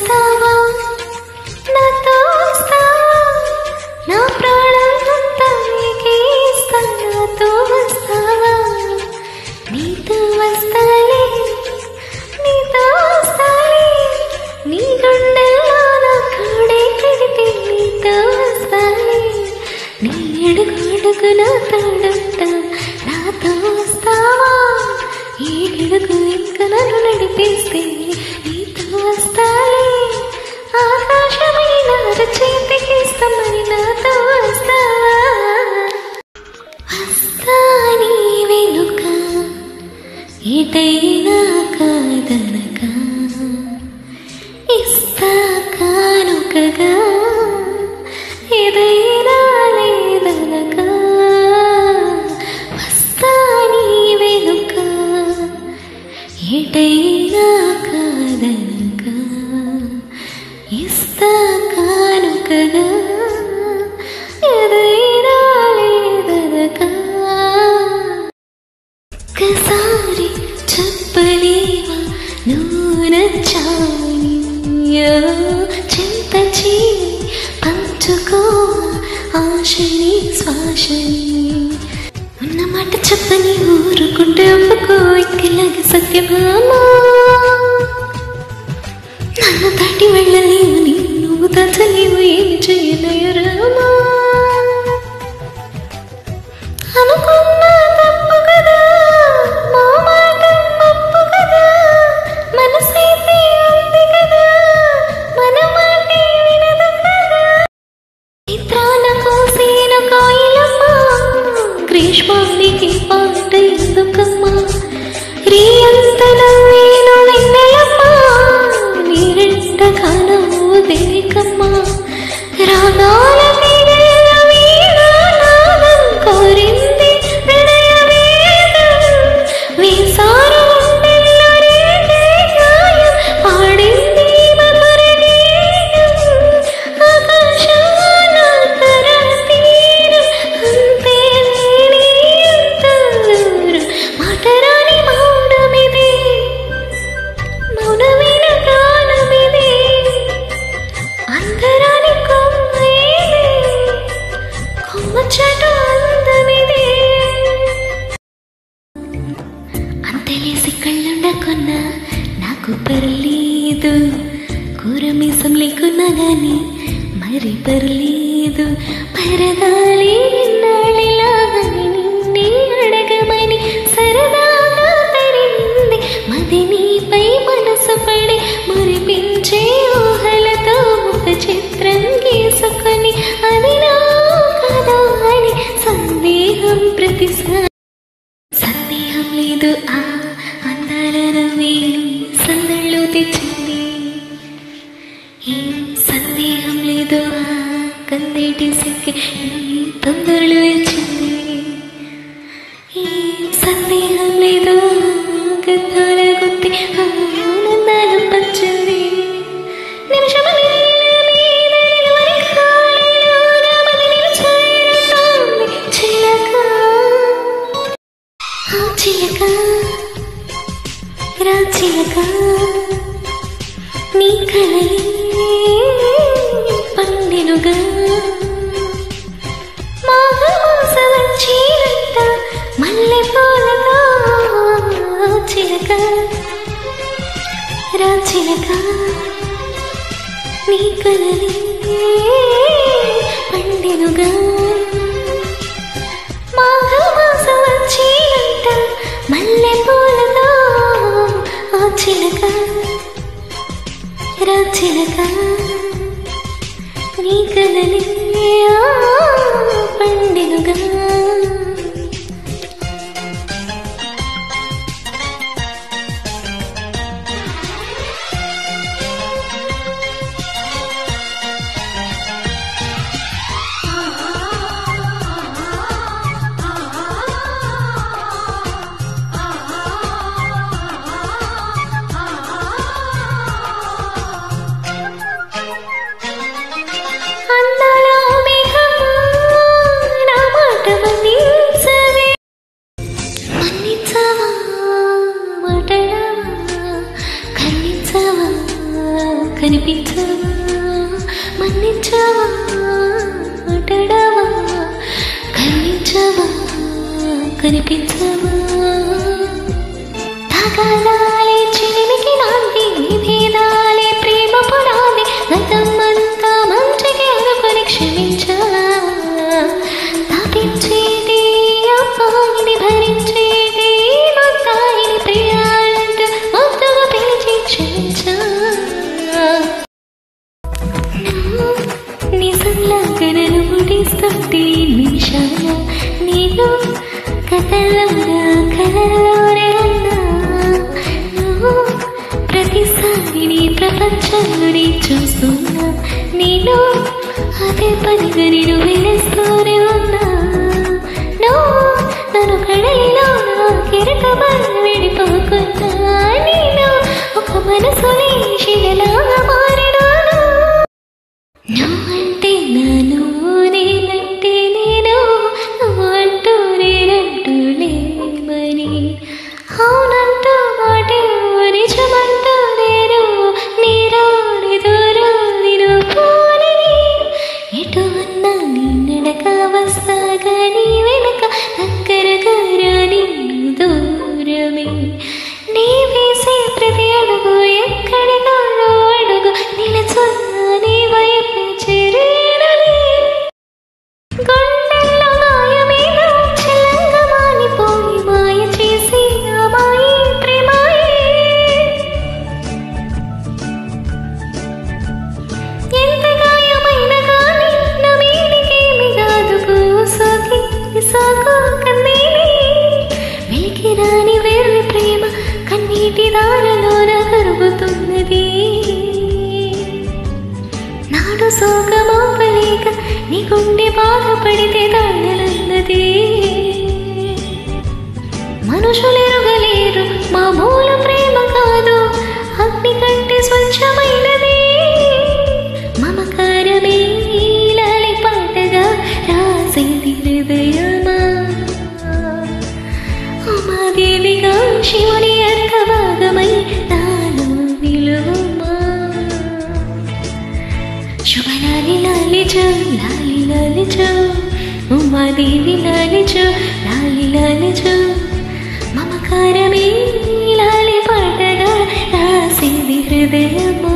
వస్తావా నాతో వస్తావా నా ప్రాణమంతా నీకే ఇస్తా నాతో వస్తావా నీతో వస్తాలే నీతో వస్తాలే నీ గుండెల్లో నా కాడే కడితే నీతో వస్తాలే నీ అడుగు అడుగు నా తోడుంటా నాతో వస్తావా ఈ అడుగు ఇంకా నన్ను నడిపిస్తే నీతో వస్తాలే ఆకాశమైన చేతికి ఇస్తామని నాతో వస్తావా వస్తా నీ వెనుక ఎటైనా కాదనక ఇస్తా కానుకగా ఏదైనా లేదనక వస్తా నీ వెనుక ఎటైనా కాదనక ఇస్తా కానుకగా ఏదైనా లేదనక ఒక్కసారి చెప్పలేవా నువ్వు నచ్చావని చింత చేయి పంచుకోవా ఆశని శ్వాసని ఉన్నమాట చెప్పని ఊరుకుంటే ఒప్పుకో ఇంకెలాగ సత్యభామా నన్ను దాటి వెళ్ళలేవు నువ్వు దాచలేవు ఏమి చేయలేవు రామా అనుకున్నా తప్పు కదా మా మాట తప్పు కదా మనసైతే ఉంది కదా మన మాటే వినదు కదా చిత్రాన కోసేన కాయలమ్మ గ్రీష్మానికి పాట ఎందుకమ్మా రీయంత నవ్వేను వెన్నెలమ్మ నీరెంట కానవు దేనికమ్మా రాగాల తీగల వీణానాదం కోరింది హృదయ వేదం వేసారు గుండెల్లో రేగే గాయం పాడింది మధుర గీతం ఆకాశాన తరంతీరం అంతే లేని ఎంత దూరం మాటరాని మౌనమిది మౌనమైన గానమిది అందరాని కొమ్మ ఇది కొమ్మ చెట్టు అందమిది అంతలేసి కళ్ళుండకున్నా నాకు పర్లేదు కూరమీసం లేకున్నా గాని మరి పర్లేదు పరదాలి నాళిలాగని నిన్నే అడగమని సరదాగా తరిమింది మది నీపై మనసు పడి మురిపించే ఊహలతో ఒక చిత్రం గీసుకొని అది నా కదా అని సందేహం ప్రతిసారి సందేహం లేదు ఆ అందాల నవ్వేను సందళ్ళు తెచ్చింది ఏం సందేహం లేదు ఆ కందేటి సిక్కి తొందరలు ఇచ్చింది ఏం సందేహం లేదు గద్దాల గుత్తి ఆనందాలు పంచింది నిమిషమ చిలక రాచిలక నీ కలలే పండెనుగా మాఘమాస వచ్చినంత మల్లె పూలతో చిలక రాచిలక నీ కలలే పండెనుగా మాఘమాస వచ్చినంత మల్లె పూలతో చిలక రాచిలక నీ కలలే పండెనుగా కనిపించవా తాగాలాలే చిలిమికి నాంది నివేదాలే ప్రేమ పునాది గతం అంతా మంచికి అనుకొని క్షమించా తాపించేది అమ్మాయిని భరించేది మొత్తాయిని ప్రియాలంటూ ముద్దుగా పిలిచి క్షమించా నిజంలా కనలు ముడిస్తుంటే నిమిషాల నేను కలలోనే ఉన్నా నువ్వు ప్రతిసారి నీ ప్రపంచంలోనే చూస్తున్నా నేను అదే పనిగా నేను వెలుస్తూనే ఉన్నా నువ్వు నన్ను కడలిలో కిరటమని విడిపోకున్నా నేను ఒక మనసుని శిలలాగా మారినాను నువ్వంటే నాను నేనంటే నేను నువ్వంటూ నేనంటూ లేమని అవునంటూ మాటే నిజమంటూ నేను నీరాడి దూరాన్ని పోనని ఎటు ఉన్నా నీ నడక వస్తాగా నీ వెనక దగ్గరగా రాని దూరమే నీ వేసే ప్రతి అడుగు ఎక్కడిగా అడుగు నిలుచున్నా నీ వైపు చేరేనని గుండెల్లో మాయమేద చలంగా మానిపోయి మాయ చేసి అమాయి ప్రేమాయి ఎంత గాయమైన కానీ నా మీదికేమి కాదుకు సోకి సాగు కన్నీని వెలికి రాని వెర్రి ప్రేమ కన్నీటి దారలోన కరుగుతున్నది నాడు సోకమోపలేక నీ గుండె బాధపడితే దాడలన్నది మనుషులెరుగలేరు మామూలు ప్రేమ కాదు అగ్ని కంటే స్వచ్ఛమైనది మమకారమే లాలి పాటగా రాసేది హృదయమా ఉమాదేవిగా శివుని అర్ధభాగమై నాలో నిలువుమా శుభలాలి లాలిచో లాలి లాలిచో ఉమాదేవి లాలిచో లాలి లాలిచో మమకారమే లాలి పాటగా రాసేది హృదయమా